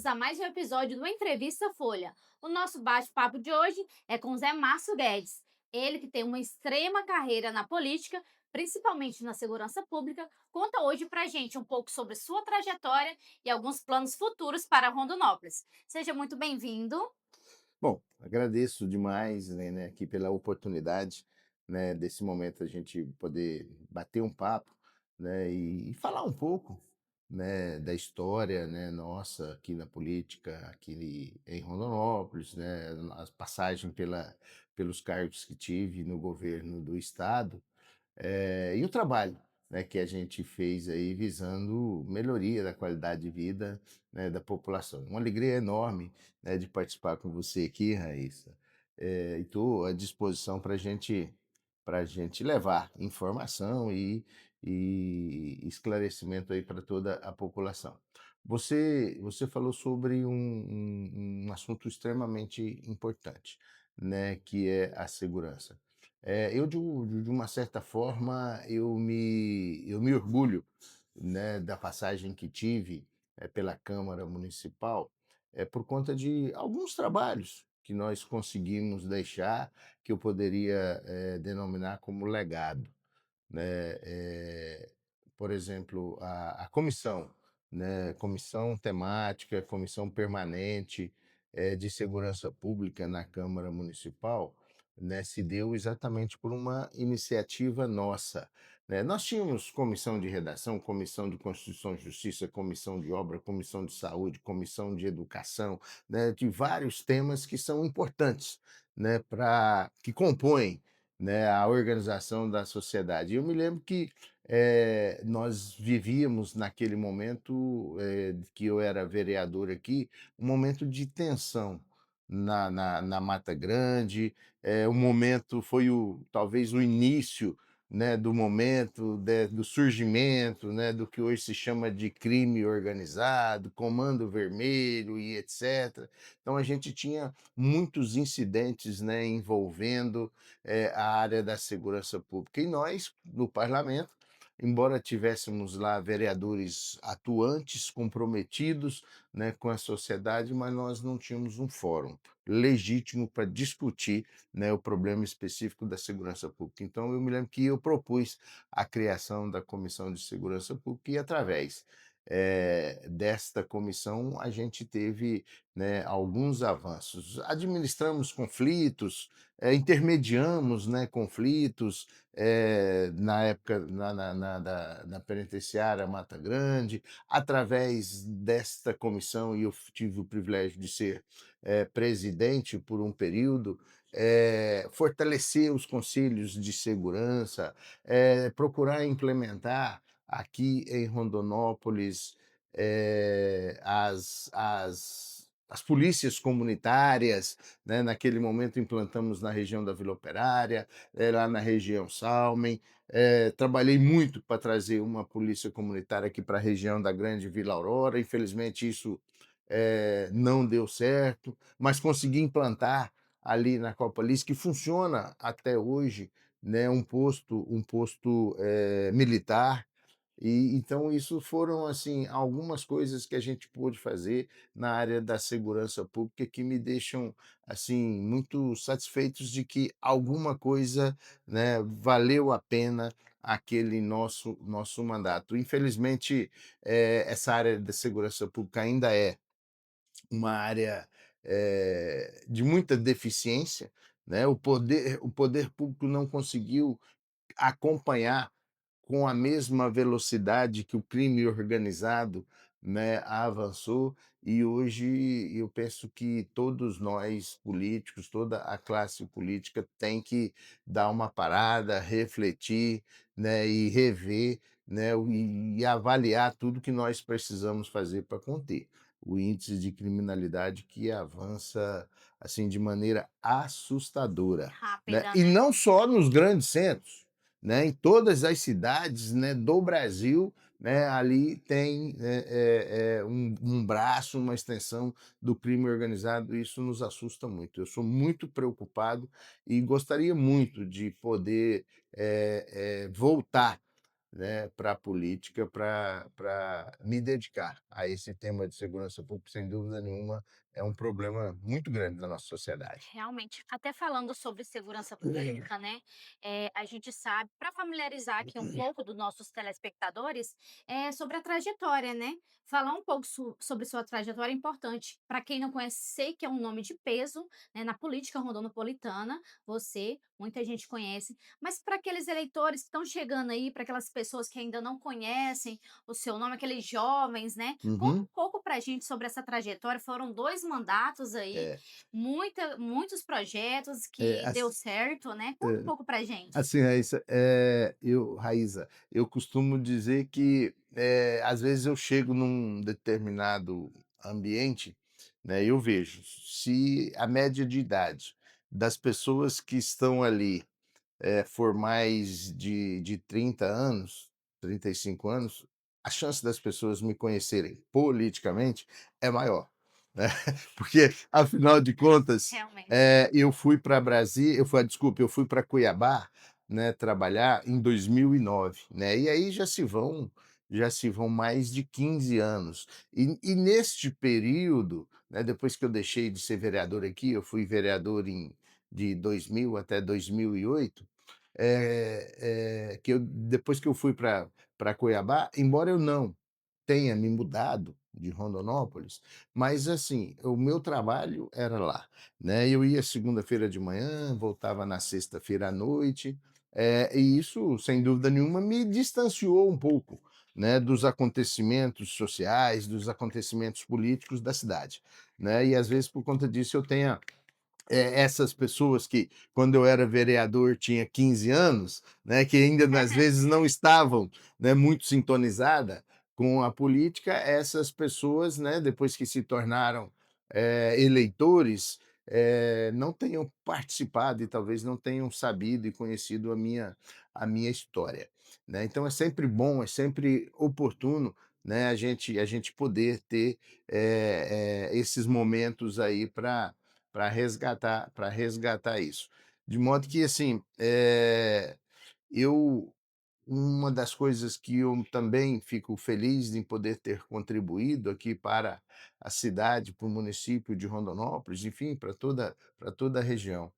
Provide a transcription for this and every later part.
bem-vindos a mais um episódio do Entrevista Folha. O nosso bate-papo de hoje é com Zé Márcio Guedes. Ele que tem uma extrema carreira na política, principalmente na segurança pública, conta hoje pra gente um pouco sobre sua trajetória e alguns planos futuros para Rondonópolis. Seja muito bem-vindo. Bom, agradeço demais, né, aqui pela oportunidade, né, desse momento a gente poder bater um papo, né, e falar um pouco, né, da história, né, nossa aqui na política, aqui em Rondonópolis, né, a passagem pelos cargos que tive no governo do estado, e o trabalho, né, que a gente fez aí visando melhoria da qualidade de vida, né, da população. Uma alegria enorme, né, de participar com você aqui, Raíssa. E estou à disposição para gente levar informação e esclarecimento aí para toda a população. Você falou sobre um assunto extremamente importante, né, que é a segurança. Eu de uma certa forma, eu me orgulho, né, da passagem que tive, pela Câmara Municipal, por conta de alguns trabalhos que nós conseguimos deixar, que eu poderia, denominar como legado, né, por exemplo, a comissão, né, comissão temática, comissão permanente, de segurança pública na Câmara Municipal, né, se deu exatamente por uma iniciativa nossa, né. Nós tínhamos comissão de redação, comissão de Constituição e Justiça, comissão de obra, comissão de saúde, comissão de educação, né, de vários temas que são importantes, né, pra que compõem, né, a organização da sociedade. E eu me lembro que, nós vivíamos naquele momento, que eu era vereador aqui, um momento de tensão na Mata Grande, o momento foi talvez o início, né, do momento do surgimento, né, do que hoje se chama de crime organizado, Comando Vermelho e etcétera. Então a gente tinha muitos incidentes, né, envolvendo a área da segurança pública. E nós, no parlamento, embora tivéssemos lá vereadores atuantes, comprometidos, né, com a sociedade, mas nós não tínhamos um fórum legítimo para discutir, né, o problema específico da segurança pública. Então, eu me lembro que eu propus a criação da Comissão de Segurança Pública e, através desta comissão, a gente teve, né, alguns avanços. Administramos conflitos, intermediamos, né, conflitos, na época na penitenciária Mata Grande, através desta comissão, e eu tive o privilégio de ser, presidente por um período, fortalecer os conselhos de segurança, procurar implementar aqui em Rondonópolis, as polícias comunitárias, né, naquele momento implantamos na região da Vila Operária, lá na região Salmen, trabalhei muito para trazer uma polícia comunitária aqui para a região da Grande Vila Aurora, infelizmente isso, não deu certo, mas consegui implantar ali na Copalis, que funciona até hoje, né, um posto, militar, e então isso foram, assim, algumas coisas que a gente pôde fazer na área da segurança pública que me deixam, assim, muito satisfeitos de que alguma coisa, né, valeu a pena aquele nosso mandato. Infelizmente, essa área da segurança pública ainda é uma área, de muita deficiência, né, o poder público não conseguiu acompanhar com a mesma velocidade que o crime organizado, né, avançou, e hoje eu penso que todos nós políticos, toda a classe política tem que dar uma parada, refletir, né, e rever, né, e avaliar tudo que nós precisamos fazer para conter o índice de criminalidade que avança, assim, de maneira assustadora, né. Rápida, E né? não só nos grandes centros, né, em todas as cidades, né, do Brasil, né, ali tem, um braço, uma extensão do crime organizado, e isso nos assusta muito. Eu sou muito preocupado e gostaria muito de poder, voltar, né, para a política, para me dedicar a esse tema de segurança pública, sem dúvida nenhuma, é um problema muito grande da nossa sociedade. Realmente, até falando sobre segurança pública, né, a gente sabe, para familiarizar aqui um pouco dos nossos telespectadores, sobre a trajetória, né. Falar um pouco sobre sua trajetória é importante. Para quem não conhece, sei que é um nome de peso, né, na política rondonopolitana, você, muita gente conhece, mas para aqueles eleitores que estão chegando aí, para aquelas pessoas que ainda não conhecem o seu nome, aqueles jovens, né, conta um Uhum. pouco pra gente sobre essa trajetória. Foram 2 mandatos aí, É, muitos projetos é, que deu certo, né. Conta um é, pouco pra gente. assim, Raíssa, eu costumo dizer que, às vezes eu chego num determinado ambiente, né, e eu vejo se a média de idade das pessoas que estão ali for mais de 30 anos, 35 anos, a chance das pessoas me conhecerem politicamente é maior, né, porque afinal de contas, Realmente. eu fui para Cuiabá, né, trabalhar em 2009, né, e aí já se vão mais de 15 anos. E neste período, né, depois que eu deixei de ser vereador aqui, eu fui vereador de 2000 até 2008, que eu depois que eu fui para Cuiabá, embora eu não tenha me mudado de Rondonópolis, mas assim, o meu trabalho era lá, né, eu ia segunda-feira de manhã, voltava na sexta-feira à noite, e isso, sem dúvida nenhuma, me distanciou um pouco, né, dos acontecimentos sociais, dos acontecimentos políticos da cidade, né, e às vezes por conta disso eu tenho essas pessoas que, quando eu era vereador, tinha 15 anos, né, que ainda às vezes não estavam, né, muito sintonizada com a política, essas pessoas, né, depois que se tornaram eleitores, não tenham participado e talvez não tenham sabido e conhecido a minha história, né. Então é sempre bom, é sempre oportuno, né, a gente poder ter esses momentos aí para resgatar isso. De modo que, assim, eu uma das coisas que eu também fico feliz em poder ter contribuído aqui para a cidade, para o município de Rondonópolis, enfim, para toda a região.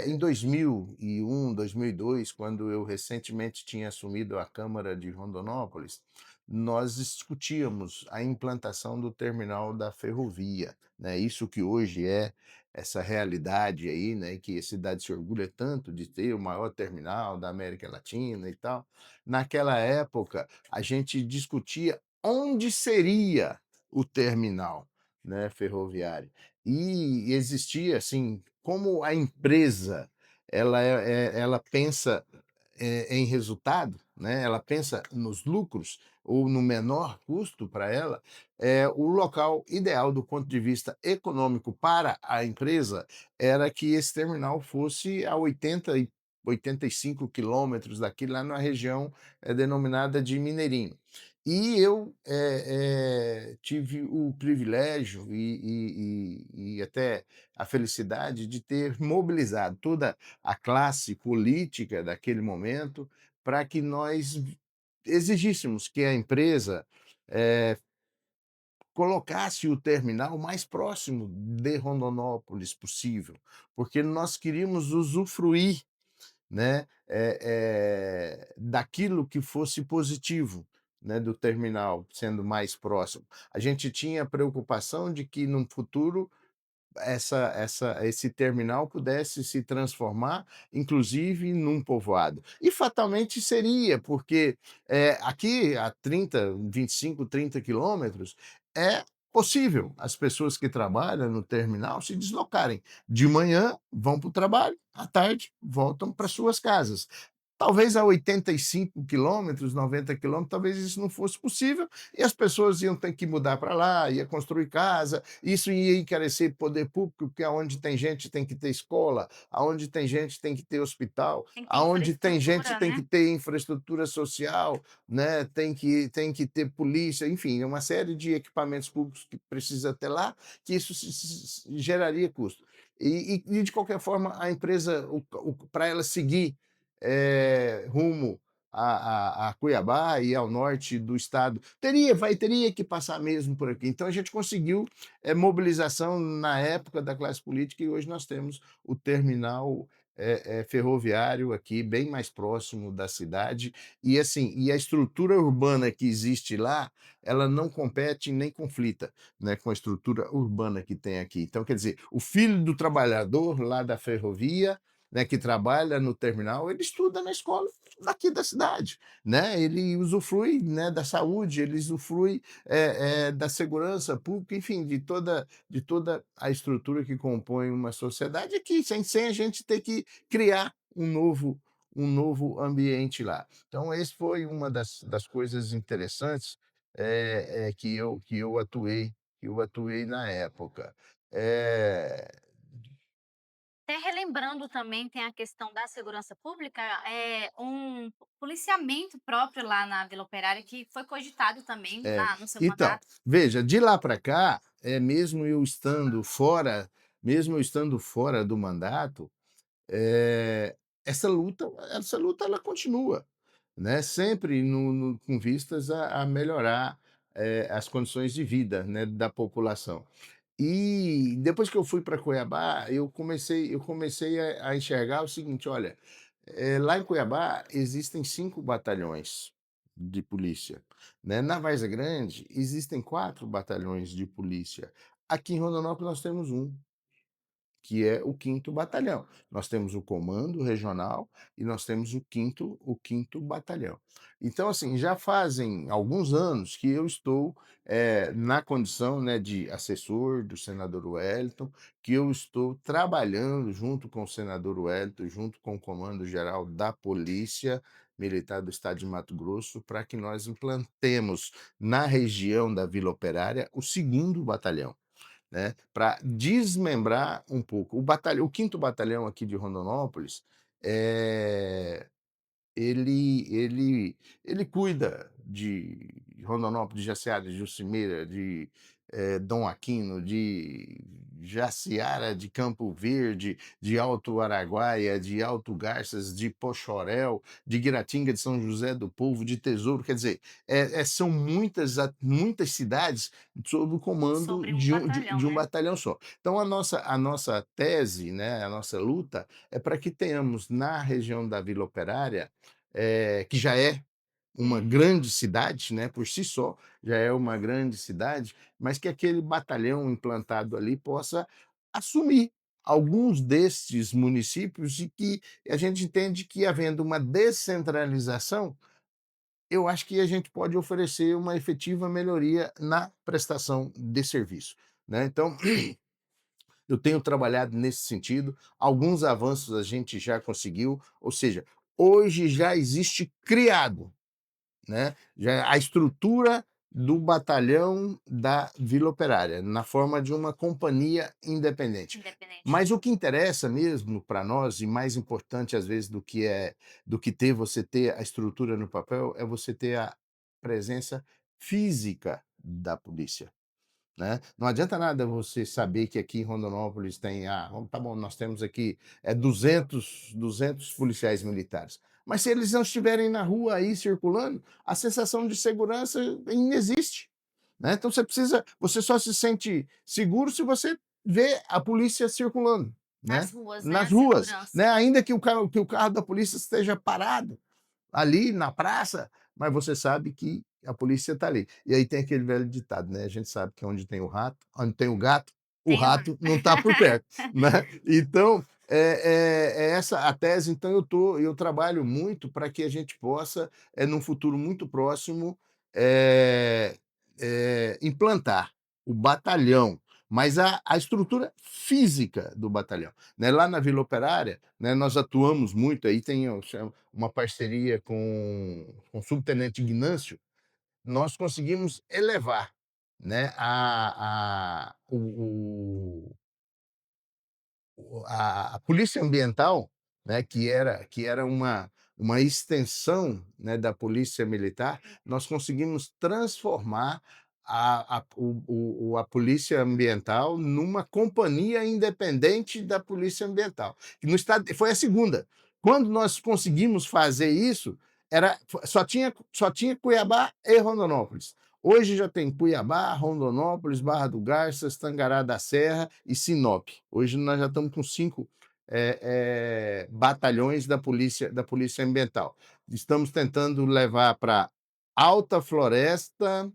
Em 2001, 2002, quando eu recentemente tinha assumido a Câmara de Rondonópolis, nós discutíamos a implantação do terminal da ferrovia, né, isso que hoje é essa realidade aí, né, que a cidade se orgulha tanto de ter o maior terminal da América Latina e tal. Naquela época, a gente discutia onde seria o terminal, né, ferroviário. E existia, assim, como a empresa ela pensa em resultado, né, ela pensa nos lucros ou no menor custo para ela, o local ideal do ponto de vista econômico para a empresa era que esse terminal fosse a 85 quilômetros daqui, lá na região denominada de Mineirinho. E eu tive o privilégio e até a felicidade de ter mobilizado toda a classe política daquele momento para que nós exigíssemos que a empresa eh, colocasse o terminal mais próximo de Rondonópolis possível, porque nós queríamos usufruir, né, daquilo que fosse positivo, né, do terminal sendo mais próximo. A gente tinha a preocupação de que, num futuro, esse terminal pudesse se transformar, inclusive, num povoado. E fatalmente seria, porque, aqui a 25, 30 quilômetros, é possível as pessoas que trabalham no terminal se deslocarem. De manhã vão para o trabalho, à tarde voltam para suas casas. Talvez a 85 quilômetros, 90 quilômetros, talvez isso não fosse possível, e as pessoas iam ter que mudar para lá, ia construir casa, isso ia encarecer poder público, porque aonde tem gente tem que ter escola, aonde tem gente tem que ter hospital, Tem que ter aonde tem gente infraestrutura, tem que né. ter infraestrutura social, né, tem que ter polícia, enfim, uma série de equipamentos públicos que precisa ter lá, que isso geraria custo. E de qualquer forma, a empresa, para ela seguir rumo a Cuiabá e ao norte do estado. Teria que passar mesmo por aqui. Então a gente conseguiu mobilização na época da classe política e hoje nós temos o terminal ferroviário aqui bem mais próximo da cidade e assim e a estrutura urbana que existe lá ela não compete nem conflita, né, com a estrutura urbana que tem aqui. Então, quer dizer, o filho do trabalhador lá da ferrovia, né, que trabalha no terminal, ele estuda na escola daqui da cidade, né? Ele usufrui, né, da saúde, ele usufrui da segurança pública, enfim, de toda a estrutura que compõe uma sociedade que sem a gente ter que criar um novo ambiente lá. Então, esse foi uma das coisas interessantes que eu atuei na época. Eh, Até relembrando também, tem a questão da segurança pública, um policiamento próprio lá na Vila Operária que foi cogitado também é. no seu Então, mandato. veja, de lá para cá, mesmo eu estando fora do mandato, eh, essa luta ela continua, né, sempre com vistas a melhorar, as condições de vida, né, da população. E depois que eu fui para Cuiabá, eu comecei a enxergar o seguinte: olha, lá em Cuiabá existem 5 batalhões de polícia, né, na Várzea Grande existem 4 batalhões de polícia, aqui em Rondonópolis nós temos um que é o quinto batalhão. Nós temos o comando regional e nós temos o quinto batalhão. Então, assim, já fazem alguns anos que eu estou, na condição, né, de assessor do senador Wellington, que eu estou trabalhando junto com o senador Wellington, junto com o comando geral da Polícia Militar do Estado de Mato Grosso, para que nós implantemos na região da Vila Operária o segundo batalhão, né, para desmembrar um pouco. O quinto batalhão aqui de Rondonópolis, eh, ele cuida de Rondonópolis, de Jaciara, de Juscimeira, de, Dom Aquino, de Jaciara, de Campo Verde, de Alto Araguaia, de Alto Garças, de Poxoréu, de Guiratinga, de São José do Povo, de Tesouro, quer dizer, são muitas cidades sob o comando Sobre um batalhão, de um né. batalhão só. Então a nossa tese, né, a nossa luta é para que tenhamos na região da Vila Operária, que já é uma Uhum. grande cidade, né, por si só, já é uma grande cidade, mas que aquele batalhão implantado ali possa assumir alguns destes municípios e que a gente entende que havendo uma descentralização, eu acho que a gente pode oferecer uma efetiva melhoria na prestação de serviço, né. Então eu tenho trabalhado nesse sentido, alguns avanços a gente já conseguiu, ou seja, hoje já existe criado, né, já a estrutura do batalhão da Vila Operária, na forma de uma companhia independente. Independente. Mas o que interessa mesmo para nós, e mais importante às vezes do que você ter a estrutura no papel, é você ter a presença física da polícia, né. Não adianta nada você saber que aqui em Rondonópolis tem, tá bom, nós temos aqui, 200 policiais militares, mas se eles não estiverem na rua aí circulando, a sensação de segurança inexiste, né. Então você só se sente seguro se você vê a polícia circulando, Nas né, ruas, né, a nas ruas, segurança. né, ainda que o carro da polícia esteja parado ali na praça, mas você sabe que a polícia está ali. E aí tem aquele velho ditado, né, a gente sabe que onde tem o gato, o Tem uma rato não está por perto, né. Então, é essa a tese, então eu trabalho muito para que a gente possa, num futuro muito próximo, eh implantar o batalhão, mas a estrutura física do batalhão, né. Lá na Vila Operária, né, nós atuamos muito, aí tem uma parceria com o subtenente Ignâncio, nós conseguimos elevar, né, a polícia ambiental, né, que era uma extensão, né, da polícia militar, nós conseguimos transformar a polícia ambiental numa companhia independente da polícia ambiental. E no estado foi a segunda. Quando nós conseguimos fazer isso, só tinha Cuiabá e Rondonópolis. Hoje já tem Cuiabá, Rondonópolis, Barra do Garças, Tangará da Serra e Sinop. Hoje nós já estamos com 5 batalhões da polícia ambiental. Estamos tentando levar para Alta Floresta,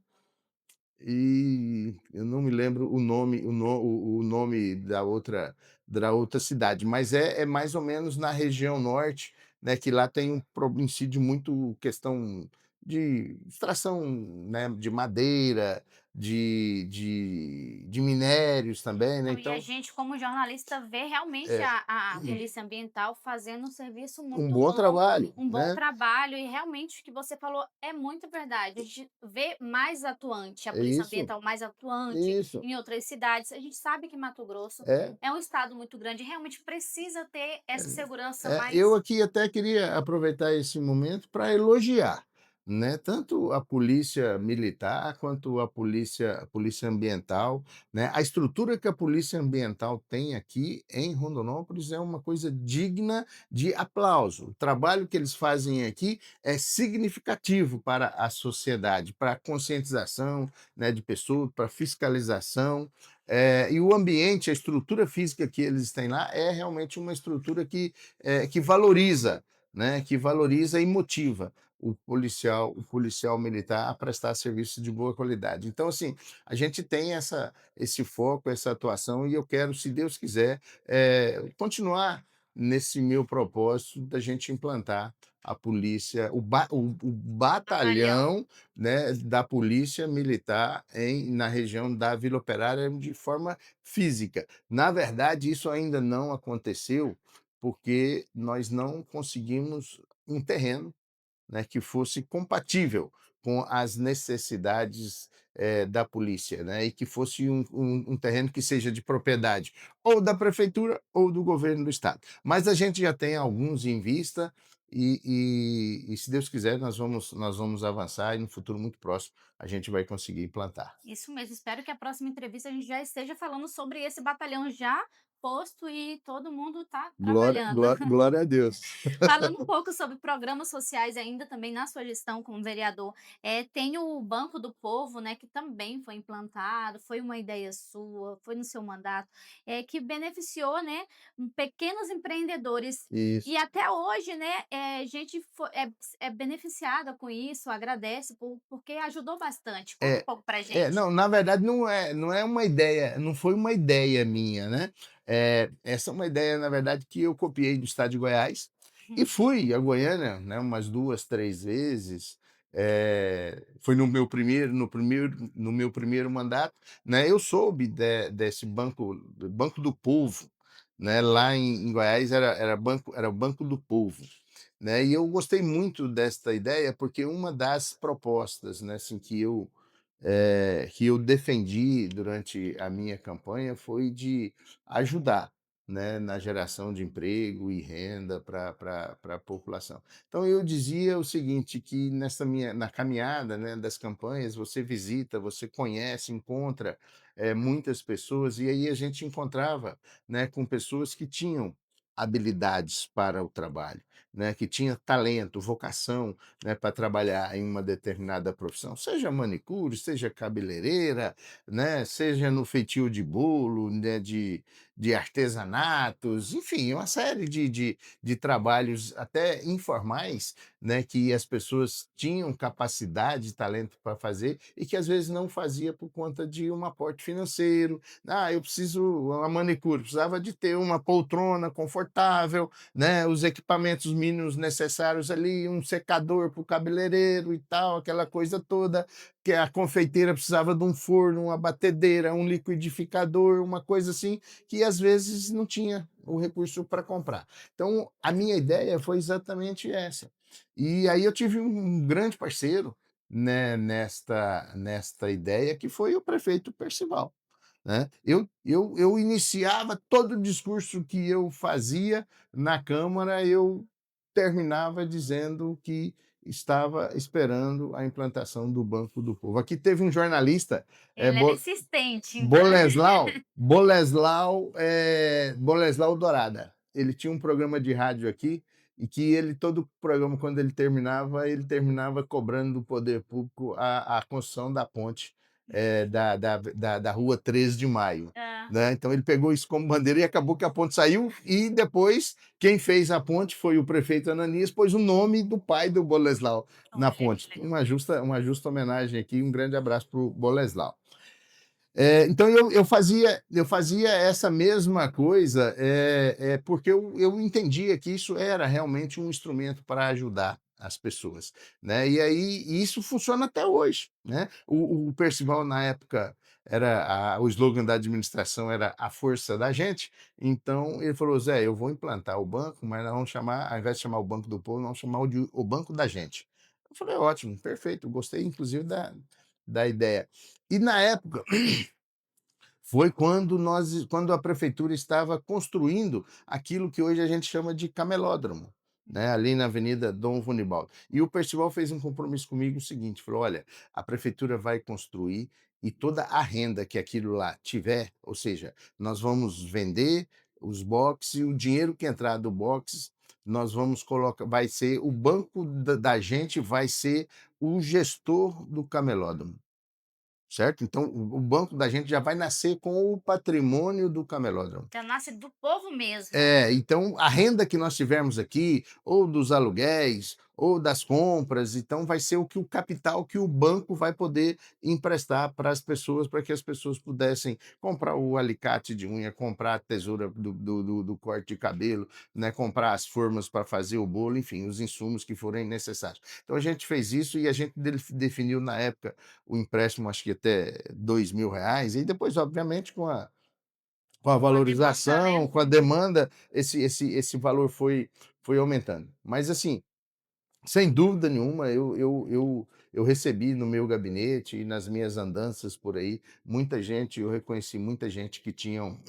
e eu não me lembro o nome da outra cidade, mas é mais ou menos na região norte, né, que lá tem incide muito questão de extração, né, de madeira, de minérios também, né, Não, e a então gente, como jornalista, vê realmente é a polícia ambiental fazendo um serviço um muito bom bom, trabalho, um bom né. trabalho, e realmente o que você falou é muito verdade. A gente vê mais atuante, a É polícia isso, ambiental mais atuante isso. em outras cidades. A gente sabe que Mato Grosso É. é um estado muito grande e realmente precisa ter essa segurança Eu mais. aqui até queria aproveitar esse momento para elogiar, né, tanto a polícia militar quanto a polícia ambiental, né. A estrutura que a polícia ambiental tem aqui em Rondonópolis é uma coisa digna de aplauso. O trabalho que eles fazem aqui é significativo para a sociedade, para a conscientização, né, de pessoas, para fiscalização, e o ambiente, a estrutura física que eles têm lá é realmente uma estrutura que valoriza, né, que valoriza e motiva o policial militar a prestar serviço de boa qualidade. Então, assim, a gente tem esse foco, essa atuação, e eu quero, se Deus quiser, continuar nesse meu propósito da gente implantar a polícia, o Batalhão. batalhão, né, da polícia militar na região da Vila Operária de forma física. Na verdade, isso ainda não aconteceu, porque nós não conseguimos um terreno, né, que fosse compatível com as necessidades, da polícia, né, e que fosse um terreno que seja de propriedade ou da prefeitura ou do governo do estado. Mas a gente já tem alguns em vista, e se Deus quiser nós vamos avançar, e no futuro muito próximo a gente vai conseguir implantar. Isso mesmo, espero que a próxima entrevista a gente já esteja falando sobre esse batalhão já posto e todo mundo tá Glória trabalhando. glória glória a Deus. Falando um pouco sobre programas sociais ainda também na sua gestão como vereador, tem o Banco do Povo, né, que também foi implantado, foi uma ideia sua, foi no seu mandato, que beneficiou, né, pequenos empreendedores. E Isso. até hoje, né, a gente é beneficiada com isso, agradece porque ajudou bastante. Conta um É, pouco pra gente. não, na verdade não é uma ideia, não foi uma ideia minha, né. Essa é uma ideia, na verdade, que eu copiei do estado de Goiás, e fui a Goiânia, né, umas 2, 3 vezes, foi no meu primeiro mandato, né. Eu soube desse Banco do Povo, né, lá em Goiás era o Banco do Povo, né, e eu gostei muito desta ideia, porque uma das propostas, né, assim, que eu defendi durante a minha campanha foi de ajudar, né, na geração de emprego e renda para a população. Então eu dizia o seguinte, que na caminhada, né, das campanhas, você visita, você conhece, encontra, muitas pessoas, e aí a gente encontrava, né, com pessoas que tinham habilidades para o trabalho, né, que tinha talento, vocação, né, para trabalhar em uma determinada profissão, seja manicure, seja cabeleireira, né, seja no feitio de bolo, né, de artesanatos, enfim, uma série de trabalhos até informais, né, que as pessoas tinham capacidade e talento para fazer, e que às vezes não fazia por conta de um aporte financeiro. Eu preciso uma manicure, precisava de ter uma poltrona confortável, né, os equipamentos mínimos necessários ali, um secador para o cabeleireiro e tal, aquela coisa toda, que a confeiteira precisava de um forno, uma batedeira, um liquidificador, uma coisa assim, que às vezes não tinha o recurso para comprar. Então, a minha ideia foi exatamente essa. E aí eu tive um grande parceiro, né, nesta ideia, que foi o prefeito Percival, né. Eu iniciava todo o discurso que eu fazia na Câmara, eu terminava dizendo que estava esperando a implantação do Banco do Povo. Aqui teve um jornalista, Ele era Bo insistente, então. Boleslau Dorada. Ele tinha um programa de rádio aqui, e que ele todo o programa, quando ele terminava cobrando do poder público a construção da ponte, da rua 13 de Maio, Hã. né. Então ele pegou isso como bandeira e acabou que a ponte saiu e depois quem fez a ponte foi o prefeito Ananias, pôs o nome do pai do Boleslau na Olha, que ponte. legal. Uma justa homenagem aqui, um grande abraço para o Boleslau. Então eu fazia essa mesma coisa, porque eu entendia que isso era realmente um instrumento para ajudar as pessoas, né. E aí isso funciona até hoje, né. O Percival na época era o slogan da administração era "a força da gente", então ele falou: "Zé, eu vou implantar o banco, mas nós vamos chamar, ao invés de chamar o Banco do Povo, nós vamos chamar o Banco da Gente". Eu falei: "Ótimo, perfeito", gostei inclusive da ideia. E na época foi quando a prefeitura estava construindo aquilo que hoje a gente chama de camelódromo, né, ali na Avenida Dom Vunibaldo. E o Percival fez um compromisso comigo o seguinte, falou: "Olha, a prefeitura vai construir e toda a renda que aquilo lá tiver, ou seja, nós vamos vender os boxes e o dinheiro que entrar do box, nós vamos colocar vai ser o banco da gente vai ser o gestor do camelódromo". Certo? Então o banco da gente já vai nascer com o patrimônio do camelódromo. Já nasce do povo mesmo. Então a renda que nós tivermos aqui, ou dos aluguéis, ou das compras, então vai ser o capital que o banco vai poder emprestar para as pessoas, para que as pessoas pudessem comprar o alicate de unha, comprar a tesoura do corte de cabelo, né, comprar as formas para fazer o bolo, enfim, os insumos que forem necessários. Então a gente fez isso e a gente definiu na época o empréstimo, acho que até R$ 2.000, e depois, obviamente, com a Com a demanda, né. valorização, com a demanda, esse valor foi aumentando. Mas assim, sem dúvida nenhuma, eu recebi no meu gabinete e nas minhas andanças por aí, eu reconheci muita gente que tinham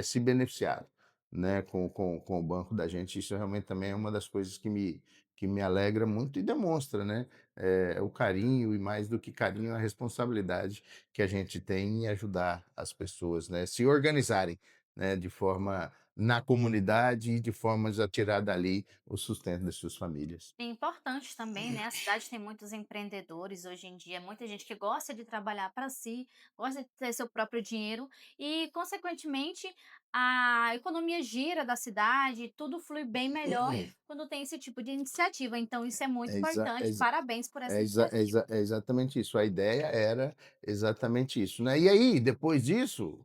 se beneficiado, né, com o banco da gente. Isso realmente também é uma das coisas que me alegra muito e demonstra, né, o carinho e, mais do que carinho, a responsabilidade que a gente tem em ajudar as pessoas, né, se organizarem, né, de forma na comunidade e de formas a tirar dali o sustento das suas famílias. É importante também, né, a cidade tem muitos empreendedores hoje em dia, muita gente que gosta de trabalhar para si, gosta de ter seu próprio dinheiro e, consequentemente, a economia gira da cidade, tudo flui bem melhor quando tem esse tipo de iniciativa. Então isso é muito É exa importante, parabéns por essa É iniciativa. exatamente isso, a ideia era exatamente isso, né. E aí, depois disso,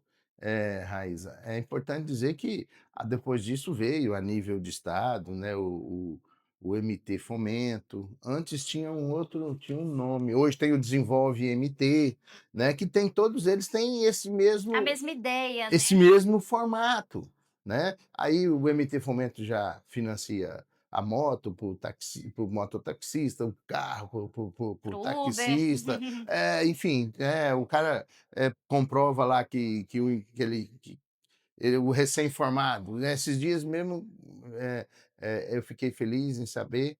Raíssa, é importante dizer que, depois disso veio a nível de estado, né, o MT Fomento, antes tinha um nome, hoje tem o Desenvolve MT, né, que tem todos eles têm A mesma ideia, né. esse mesmo formato, né. Aí o MT Fomento já financia a moto para o mototaxista, o carro para o Pro Uber. taxista, enfim, o cara, comprova lá que o recém-formado, né, esses dias mesmo, eu fiquei feliz em saber,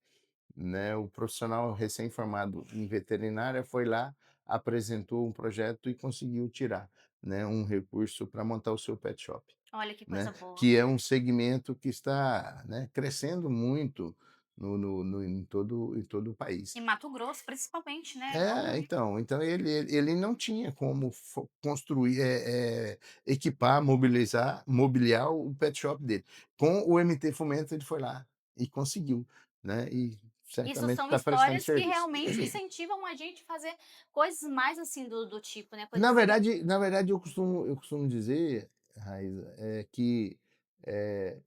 né, o profissional recém-formado em veterinária foi lá, apresentou um projeto e conseguiu tirar, né, um recurso para montar o seu pet shop, Olha que né, coisa boa. que é um segmento que está, né, crescendo muito em todo o país. Em Mato Grosso, principalmente, né, igual Então ele não tinha como construir, equipar, mobiliar o pet shop dele. Com o MT Fomento ele foi lá e conseguiu, né, e isso certamente são está prestando histórias que serviço. realmente incentivam a gente a fazer coisas mais, assim, do tipo, né, Na coisas que verdade na verdade eu costumo dizer, Raíssa, que,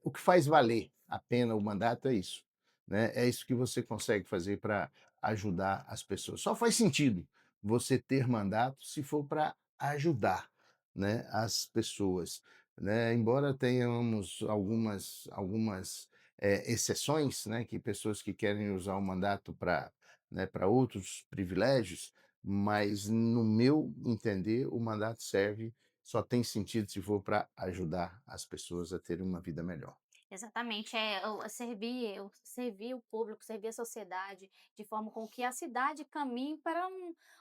o que faz valer a pena o mandato é isso, né, é isso que você consegue fazer para ajudar as pessoas. Só faz sentido você ter mandato se for para ajudar, né, as pessoas, né. Embora tenhamos algumas, exceções, né, que pessoas que querem usar o mandato para, né, para outros privilégios, mas no meu entender, o mandato só tem sentido se for para ajudar as pessoas a terem uma vida melhor. Exatamente, servir o público, servir a sociedade, de forma com que a cidade caminhe para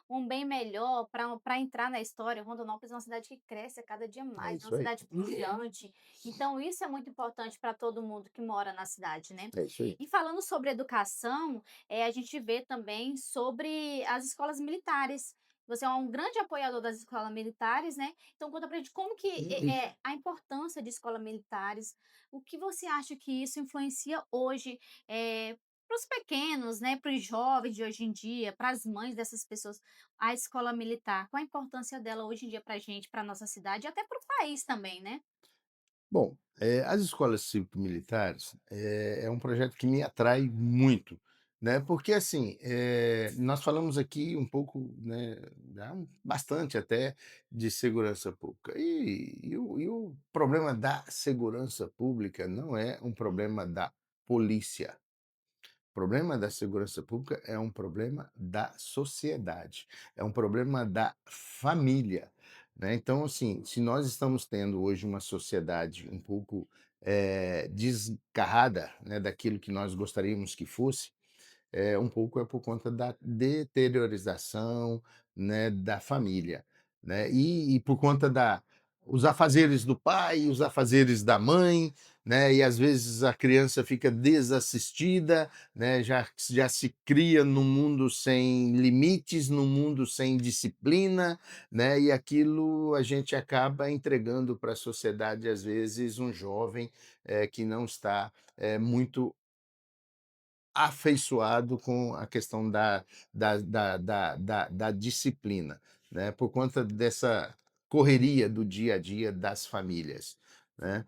um bem melhor, para entrar na história. Rondonópolis é uma cidade que cresce a cada dia É mais, é uma isso aí, cidade pujante, então isso é muito importante para todo mundo que mora na cidade, né. é isso aí. E falando sobre educação, a gente vê também sobre as escolas militares. Você é um grande apoiador das escolas militares, né, então conta pra gente como que é a importância de escolas militares, o que você acha que isso influencia hoje, para os pequenos, né, para os jovens de hoje em dia, para as mães dessas pessoas, a escola militar? Qual a importância dela hoje em dia para a gente, para nossa cidade e até para o país também, né? Bom, as escolas cívico-militares é um projeto que me atrai muito, né, porque assim, nós falamos aqui um pouco, né, bastante até de segurança pública, e o problema da segurança pública não é um problema da polícia. O problema da segurança pública é um problema da sociedade, é um problema da família, né. Então, assim, se nós estamos tendo hoje uma sociedade um pouco, desgarrada, né, daquilo que nós gostaríamos que fosse, um pouco é por conta da deteriorização, né, da família, né, e por conta da os afazeres do pai, os afazeres da mãe, né, e às vezes a criança fica desassistida, né, já se cria num mundo sem limites, num mundo sem disciplina, né, e aquilo a gente acaba entregando para a sociedade, às vezes, um jovem, que não está, muito afeiçoado com a questão da disciplina, né, por conta dessa correria do dia a dia das famílias, né.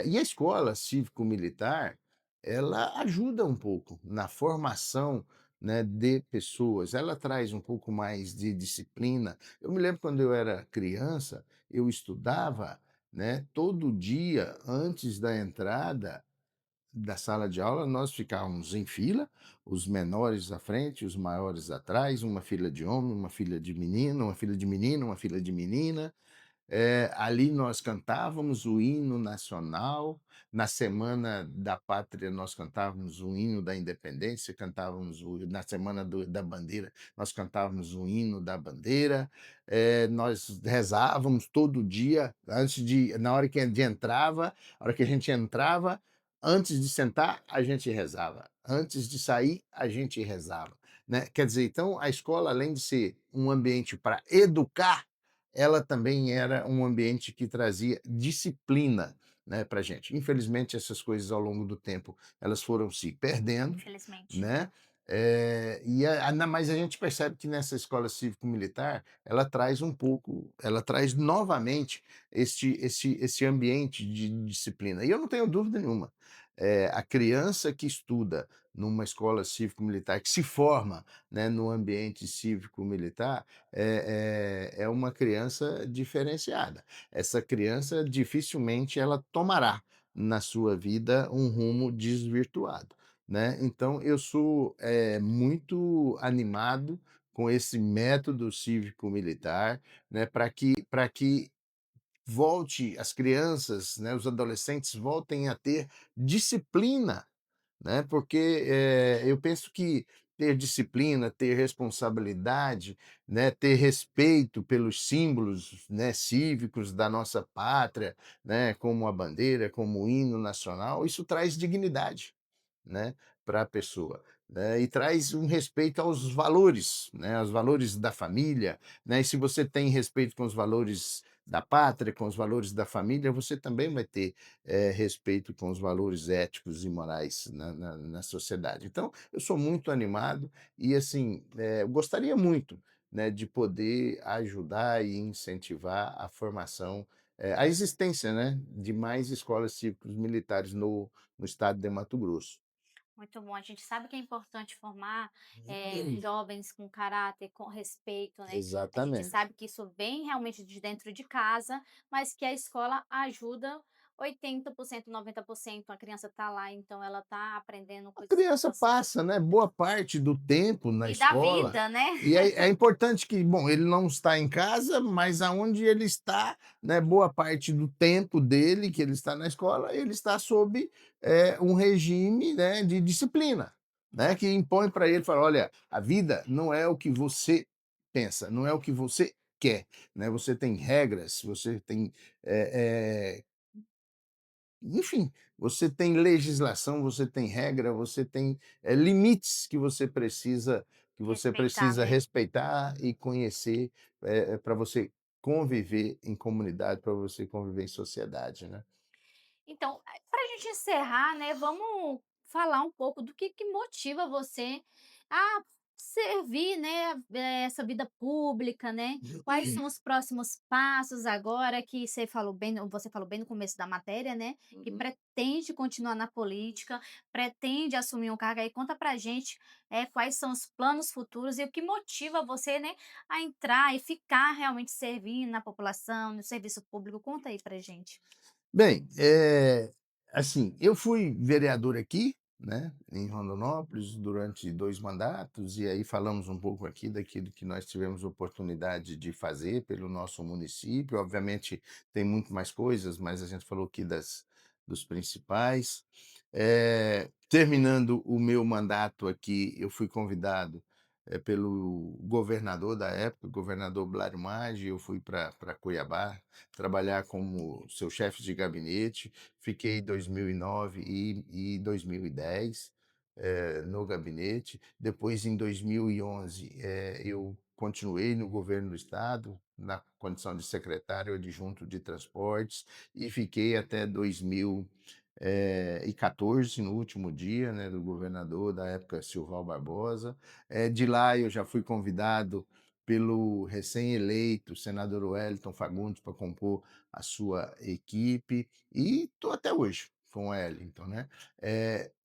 E a escola cívico-militar, ela ajuda um pouco na formação, né, de pessoas, ela traz um pouco mais de disciplina. Eu me lembro quando eu era criança, eu estudava, né, todo dia antes da entrada da sala de aula, nós ficávamos em fila, os menores à frente, os maiores atrás, uma fila de homem, uma fila de menino, uma fila de menino, uma fila de menina, ali nós cantávamos o hino nacional, na Semana da Pátria nós cantávamos o hino da independência, cantávamos na Semana da Bandeira, nós cantávamos o hino da bandeira, nós rezávamos todo dia, na hora que a hora que a gente entrava, antes de sentar, a gente rezava, antes de sair, a gente rezava, né. Quer dizer, então a escola, além de ser um ambiente para educar, ela também era um ambiente que trazia disciplina, né, para gente. Infelizmente, essas coisas ao longo do tempo, elas foram se perdendo, Infelizmente. né, mas a gente percebe que nessa escola cívico-militar, ela traz novamente esse ambiente de disciplina. E eu não tenho dúvida nenhuma, a criança que estuda numa escola cívico-militar, que se forma, né, no ambiente cívico-militar, é uma criança diferenciada. Essa criança dificilmente ela tomará na sua vida um rumo desvirtuado, né. Então eu sou, muito animado com esse método cívico-militar, né, para que volte as crianças, né, os adolescentes voltem a ter disciplina, né, porque, eu penso que ter disciplina, ter responsabilidade, né, ter respeito pelos símbolos, né, cívicos da nossa pátria, né, como a bandeira, como o hino nacional, isso traz dignidade, né, para a pessoa, né, e traz um respeito aos valores, né, aos valores da família, né, e se você tem respeito com os valores da pátria, com os valores da família, você também vai ter, respeito com os valores éticos e morais na sociedade. Então, eu sou muito animado e, assim, eu gostaria muito, né, de poder ajudar e incentivar a formação, a existência, né, de mais escolas cívicos militares no estado de Mato Grosso. Muito bom. A gente sabe que é importante formar, jovens com caráter, com respeito, né. A gente Exatamente. sabe que isso vem realmente de dentro de casa, mas que a escola ajuda 80%, 90% a criança tá lá, então ela tá aprendendo A coisas criança boas. passa, né, boa parte do tempo na E da escola, vida, né. e é importante que, bom, ele não está em casa, mas aonde ele está, né, boa parte do tempo dele que ele está na escola, ele está sob, um regime, né, de disciplina, né, que impõe para ele, fala: "Olha, a vida não é o que você pensa, não é o que você quer, né, você tem regras, você tem, eh eh, enfim, você tem legislação, você tem regra, você tem, limites que você Respeitar, precisa né. respeitar e conhecer, pra você conviver em comunidade, para você conviver em sociedade, né. Então, para a gente encerrar, né, vamos falar um pouco do que motiva você a servir, né, essa vida pública, né? Quais são os próximos passos agora que você falou bem no começo da matéria, né, que Uhum. pretende continuar na política, pretende assumir um cargo aí. Conta pra gente, quais são os planos futuros e o que motiva você, né, a entrar e ficar realmente servindo na população, no serviço público. Conta aí pra gente. Bem, assim, eu fui vereador aqui, né, em Rondonópolis durante 2 mandatos, e aí falamos um pouco aqui daquilo que nós tivemos oportunidade de fazer pelo nosso município. Obviamente tem muito mais coisas, mas a gente falou aqui dos principais. Terminando o meu mandato aqui, eu fui convidado, pelo governador da época, o governador Blário Maggi, eu fui para Cuiabá trabalhar como seu chefe de gabinete. Fiquei 2009 e 2010, no gabinete. Depois, em 2011, eu continuei no governo do estado, na condição de secretário adjunto de transportes, e fiquei até 2014, no último dia, né, do governador da época, Silval Barbosa. De lá eu já fui convidado pelo recém-eleito senador Wellington Fagundes para compor a sua equipe, e estou até hoje com o Wellington, né.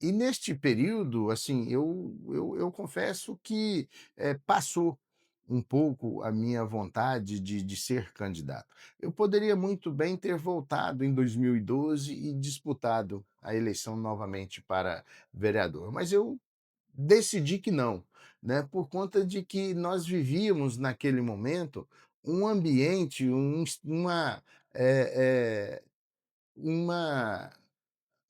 E neste período, assim, eu confesso que, passou um pouco a minha vontade de ser candidato. Eu poderia muito bem ter voltado em 2012 e disputado a eleição novamente para vereador, mas eu decidi que não, né, por conta de que nós vivíamos naquele momento um ambiente, eh eh, uma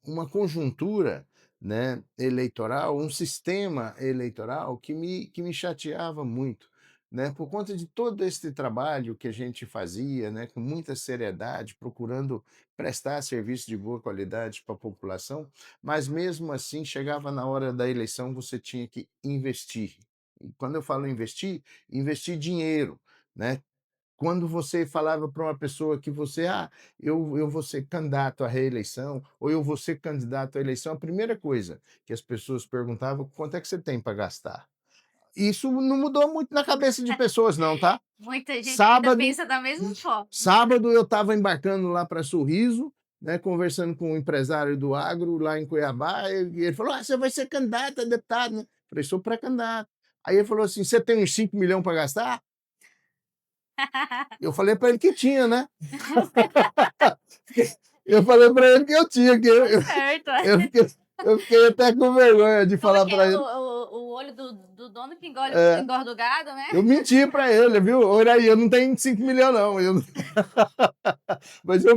uma conjuntura, né, eleitoral, um sistema eleitoral que me chateava muito, né, por conta de todo esse trabalho que a gente fazia, né, com muita seriedade, procurando prestar serviço de boa qualidade para a população, mas mesmo assim chegava na hora da eleição, você tinha que investir. E quando eu falo investir, investir dinheiro, né. Quando você falava para uma pessoa que você: "Ah, eu vou ser candidato à reeleição", ou "Eu vou ser candidato à eleição", a primeira coisa que as pessoas perguntavam: "Quanto é que você tem para gastar?". Isso não mudou muito na cabeça de pessoas não, tá. Muita gente ainda Sábado pensa da mesma forma. sábado eu estava embarcando lá para Sorriso, né, conversando com um empresário do agro lá em Cuiabá, e ele falou: "Ah, você vai ser candidato a deputado, né?". Falei: "Sou pré-candidato". Aí ele falou assim: "Você tem uns 5 milhões para gastar?". Eu falei para ele que tinha, né. Eu falei para ele que eu tinha, que Tá certo. eu fiquei eu fiquei até com vergonha de Como é falar que é para ele. o olho do dono que É, engorda o gado, né. eu menti para ele, viu. Olha aí, eu não tenho 5 milhões não, mas eu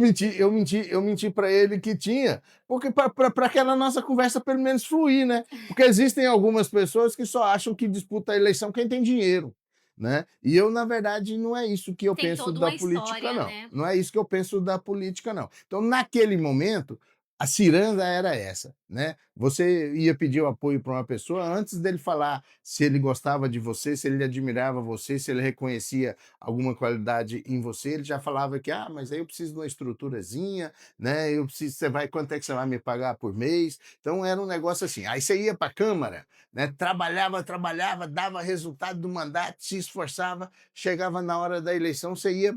menti para ele que tinha, porque para aquela nossa conversa pelo menos fluir, né. Porque existem algumas pessoas que só acham que disputa a eleição quem tem dinheiro, né. E eu, na verdade, não é isso que eu Tem penso toda da uma política história, não, né. não é isso que eu penso da política não. Então, naquele momento, a ciranda era essa, né. Você ia pedir o apoio para uma pessoa, antes dele falar se ele gostava de você, se ele admirava você, se ele reconhecia alguma qualidade em você, ele já falava que: "Ah, mas aí eu preciso de uma estruturazinha, né, eu preciso você vai quanto é que você vai me pagar por mês?". Então era um negócio assim, aí você ia para a câmara, né, trabalhava, trabalhava, dava resultado do mandato, se esforçava, chegava na hora da eleição, você ia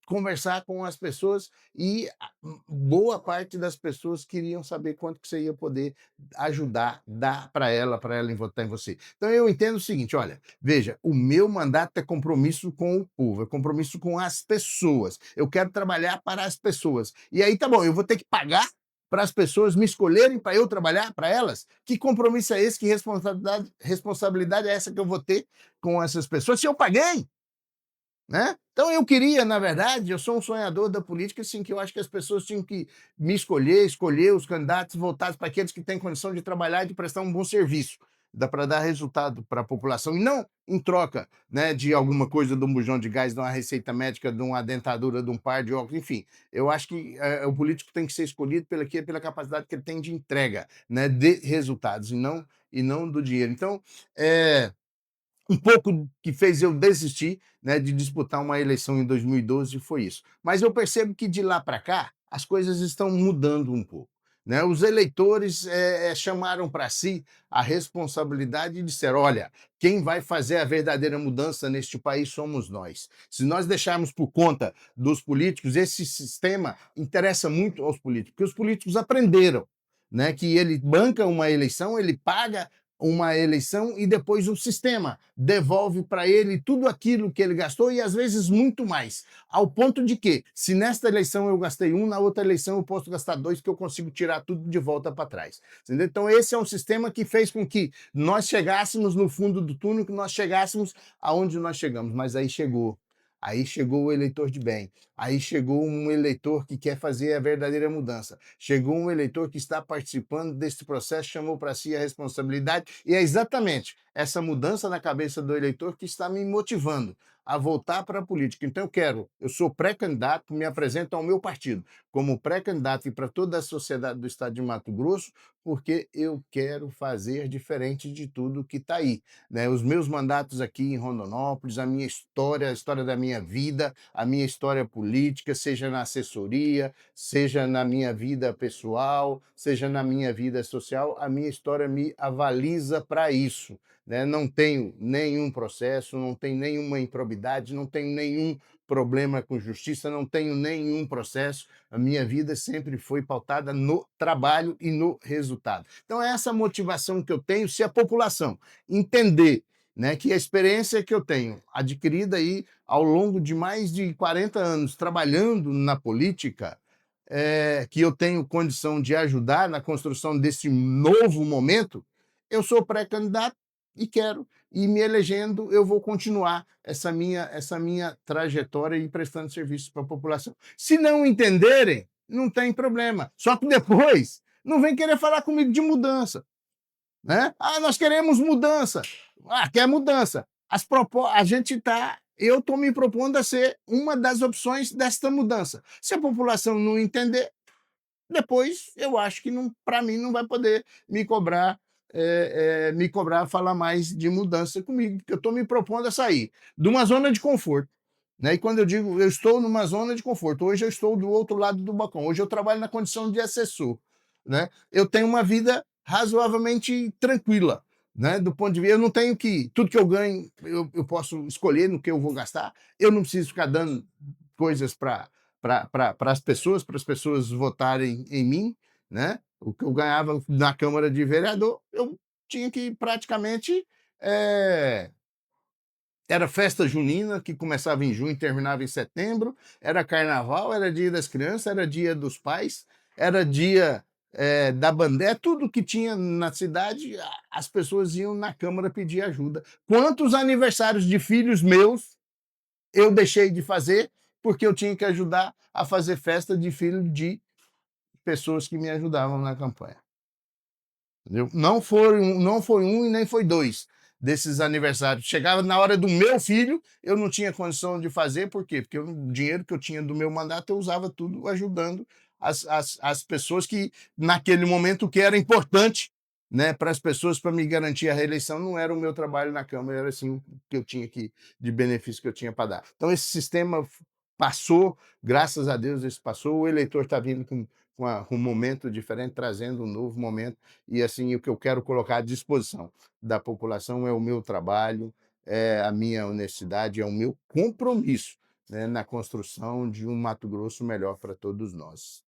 conversar com as pessoas e boa parte das pessoas queriam saber quanto que você ia poder ajudar, dar para ela em votar em você. Então eu entendo o seguinte, olha, veja, o meu mandato é compromisso com o povo, é compromisso com as pessoas. Eu quero trabalhar para as pessoas. E aí tá bom, eu vou ter que pagar para as pessoas me escolherem para eu trabalhar para elas? Que compromisso é esse? Que responsabilidade é essa que eu vou ter com essas pessoas se eu paguei? Né? Então eu queria, na verdade, eu sou um sonhador da política, assim, que eu acho que as pessoas tinham que me escolher, escolher os candidatos voltados para aqueles que têm condição de trabalhar e de prestar um bom serviço, dá para dar resultado para a população, e não em troca, né, de alguma coisa, de um bujão de gás, de uma receita médica, de uma dentadura, de um par de óculos, enfim. Eu acho que o político tem que ser escolhido pela capacidade que ele tem de entrega, né, de resultados, e não do dinheiro. Então, é, um pouco que fez eu desistir, né, de disputar uma eleição em 2012 foi isso. Mas eu percebo que de lá para cá as coisas estão mudando um pouco. Né? Os eleitores chamaram para si a responsabilidade e disseram: olha, quem vai fazer a verdadeira mudança neste país somos nós. Se nós deixarmos por conta dos políticos, esse sistema interessa muito aos políticos, porque os políticos aprenderam, né, que ele banca uma eleição, ele paga uma eleição e depois o sistema devolve para ele tudo aquilo que ele gastou e às vezes muito mais. Ao ponto de que, se nesta eleição eu gastei um, na outra eleição eu posso gastar dois, que eu consigo tirar tudo de volta para trás. Entendeu? Então, esse é um sistema que fez com que nós chegássemos no fundo do túnel, que nós chegássemos aonde nós chegamos. Mas aí chegou. Aí chegou o eleitor de bem. Aí chegou um eleitor que quer fazer a verdadeira mudança. Chegou um eleitor que está participando desse processo, chamou para si a responsabilidade, e é exatamente essa mudança na cabeça do eleitor que está me motivando a voltar para a política. Então eu sou pré-candidato, me apresento ao meu partido como pré-candidato e para toda a sociedade do estado de Mato Grosso, porque eu quero fazer diferente de tudo que está aí. Né? Os meus mandatos aqui em Rondonópolis, a minha história, a história da minha vida, a minha história política, seja na assessoria, seja na minha vida pessoal, seja na minha vida social, a minha história me avaliza para isso. Né? Não tenho nenhum processo, não tenho nenhuma improbidade, não tenho nenhum problema com justiça, não tenho nenhum processo. A minha vida sempre foi pautada no trabalho e no resultado. Então, é essa motivação que eu tenho. Se a população entender, né, que a experiência que eu tenho adquirida aí ao longo de mais de 40 anos trabalhando na política, que eu tenho condição de ajudar na construção desse novo momento, eu sou pré-candidato e quero, e me elegendo, eu vou continuar essa minha trajetória e prestando serviço para a população. Se não entenderem, não tem problema. Só que depois não vem querer falar comigo de mudança. Né? Ah, nós queremos mudança. Ah, quer mudança. A gente está. Eu estou me propondo a ser uma das opções desta mudança. Se a população não entender, depois eu acho que para mim não vai poder me cobrar falar mais de mudança comigo, porque eu estou me propondo a sair de uma zona de conforto. Né? E quando eu digo eu estou numa zona de conforto, hoje eu estou do outro lado do balcão, hoje eu trabalho na condição de assessor. Né? Eu tenho uma vida razoavelmente tranquila. Né? Do ponto de vista, eu não tenho que. Tudo que eu ganho, eu posso escolher no que eu vou gastar, eu não preciso ficar dando coisas para as pessoas votarem em mim, né? O que eu ganhava na Câmara de Vereador, eu tinha que praticamente era festa junina, que começava em junho e terminava em setembro, era carnaval, era dia das crianças, era dia dos pais, era dia da bandeira, tudo que tinha na cidade, as pessoas iam na Câmara pedir ajuda. Quantos aniversários de filhos meus eu deixei de fazer porque eu tinha que ajudar a fazer festa de filho de pessoas que me ajudavam na campanha. Entendeu? Não foi um e nem foi dois desses aniversários. Chegava na hora do meu filho, eu não tinha condição de fazer, por quê? Porque o dinheiro que eu tinha do meu mandato, eu usava tudo ajudando as pessoas que, naquele momento, o que era importante, né, para as pessoas, para me garantir a reeleição, não era o meu trabalho na Câmara, era assim que eu tinha de benefício que eu tinha para dar. Então, esse sistema passou, graças a Deus, esse passou, o eleitor está vindo com um momento diferente, trazendo um novo momento, e assim, o que eu quero colocar à disposição da população é o meu trabalho, é a minha honestidade, é o meu compromisso, né, na construção de um Mato Grosso melhor para todos nós.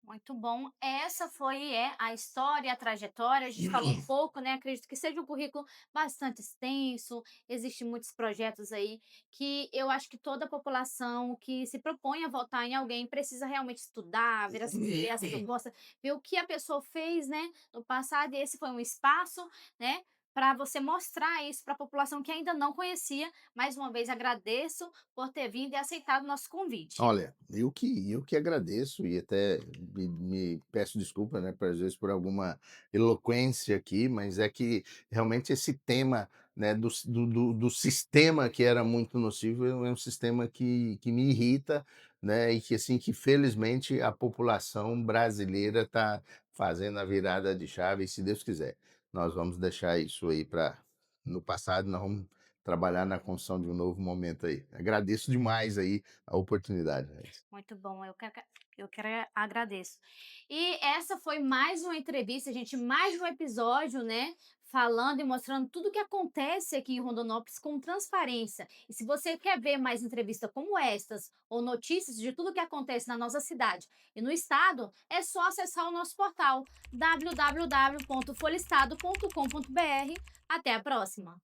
Muito bom. Essa foi a história, a trajetória. A gente falou um pouco, né? Acredito que seja um currículo bastante extenso. Existem muitos projetos aí que eu acho que toda a população que se propõe a votar em alguém precisa realmente estudar, ver as propostas, ver o que a pessoa fez, né, no passado. E esse foi um espaço, né, para você mostrar isso para a população que ainda não conhecia. Mais uma vez agradeço por ter vindo e aceitado o nosso convite. Olha, eu que agradeço e até me peço desculpa, né, por às vezes por alguma eloquência aqui, mas é que realmente esse tema, né, do sistema que era muito nocivo é um sistema que me irrita, né, e que assim, que felizmente a população brasileira está fazendo a virada de chave e se Deus quiser, nós vamos deixar isso aí para no passado, nós vamos trabalhar na construção de um novo momento aí. Agradeço demais aí a oportunidade, Raíssa. Muito bom, eu quero agradeço. E essa foi mais uma entrevista, gente, mais um episódio, né, falando e mostrando tudo o que acontece aqui em Rondonópolis com transparência. E se você quer ver mais entrevistas como estas, ou notícias de tudo o que acontece na nossa cidade e no estado, é só acessar o nosso portal www.folhaestado.com.br. Até a próxima!